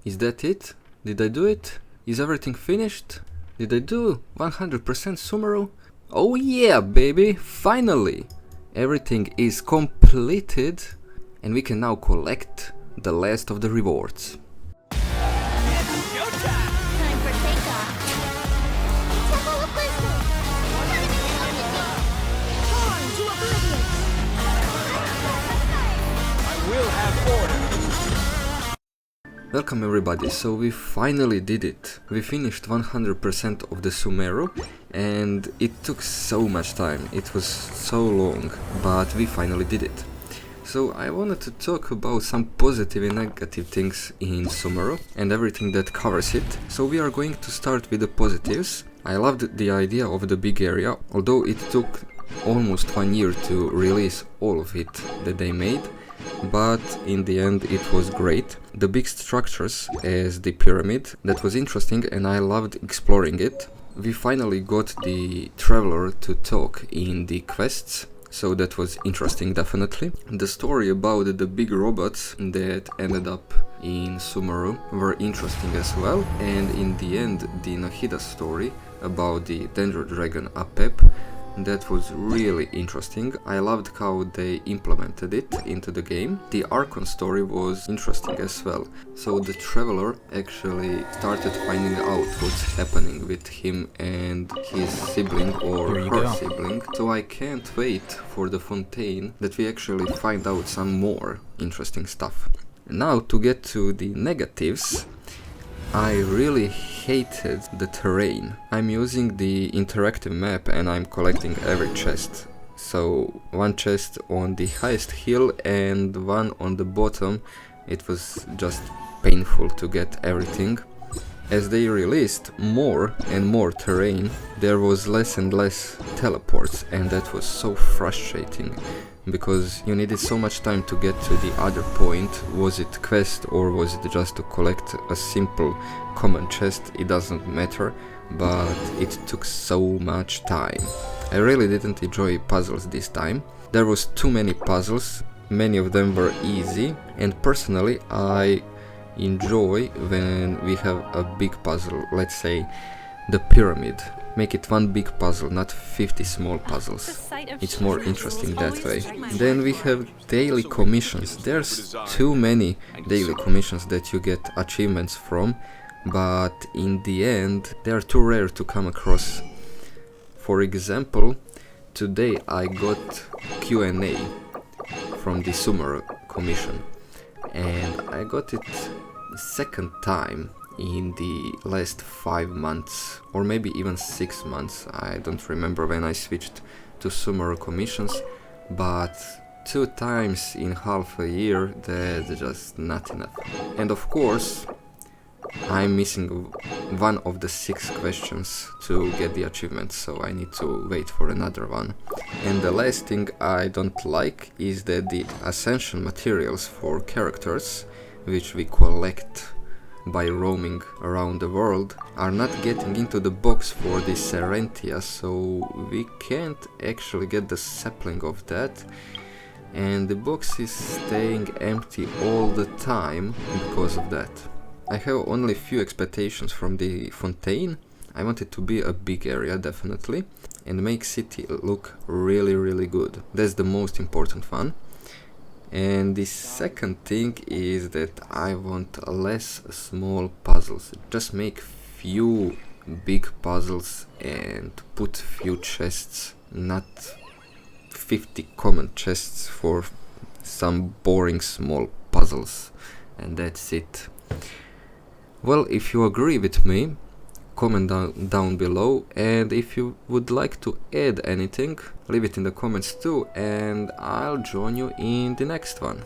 Is that it? Did I do it? Is everything finished? Did I do 100% Sumeru? Oh yeah, baby! Finally! Everything is completed and we can now collect the last of the rewards. Welcome everybody, so we finally did it. We finished 100% of the Sumeru and it took so much time, it was so long, but we finally did it. So I wanted to talk about some positive and negative things in Sumeru and everything that covers it. So we are going to start with the positives. I loved the idea of the big area, although it took almost 1 year to release all of it that they made. But in the end it was great. The big structures as the pyramid, that was interesting and I loved exploring it. We finally got the traveler to talk in the quests, so that was interesting definitely. The story about the big robots that ended up in Sumeru were interesting as well, and in the end the Nahida story about the Danger Dragon Apep, that was really interesting. I loved how they implemented it into the game. The Archon story was interesting as well. So the traveler actually started finding out what's happening with him and his sibling or her sibling. So I can't wait for the Fontaine that we actually find out some more interesting stuff. Now to get to the negatives. I really hated the terrain. I'm using the interactive map and I'm collecting every chest. So one chest on the highest hill and one on the bottom. It was just painful to get everything. As they released more and more terrain, there was less and less teleports, and that was so frustrating. Because you needed so much time to get to the other point. Was it quest or was it just to collect a simple common chest? It doesn't matter, but it took so much time. I really didn't enjoy puzzles this time. There was too many puzzles, many of them were easy, and personally I enjoy when we have a big puzzle, let's say the pyramid. Make it one big puzzle, not 50 small puzzles. It's more interesting that way. Then we have daily commissions. There's too many daily commissions that you get achievements from, but in the end they are too rare to come across. For example, today I got Q&A from the Sumeru commission and I got it second time in the last 5 months or maybe even 6 months. I don't remember when I switched to Sumeru commissions, but 2 times in half a year, that's just not enough. And of course I'm missing one of the 6 questions to get the achievement, so I need to wait for another one. And the last thing I don't like is that the ascension materials for characters, which we collect by roaming around the world, are not getting into the box for the Serentia, so we can't actually get the sapling of that, and the box is staying empty all the time because of that. I have only few expectations from the Fontaine. I want it to be a big area definitely and make city look really good. That's the most important one. And the second thing is that I want less small puzzles. Just make few big puzzles and put few chests, not 50 common chests for some boring small puzzles. And that's it. Well, if you agree with me, comment down below, and if you would like to add anything, leave it in the comments too, and I'll join you in the next one.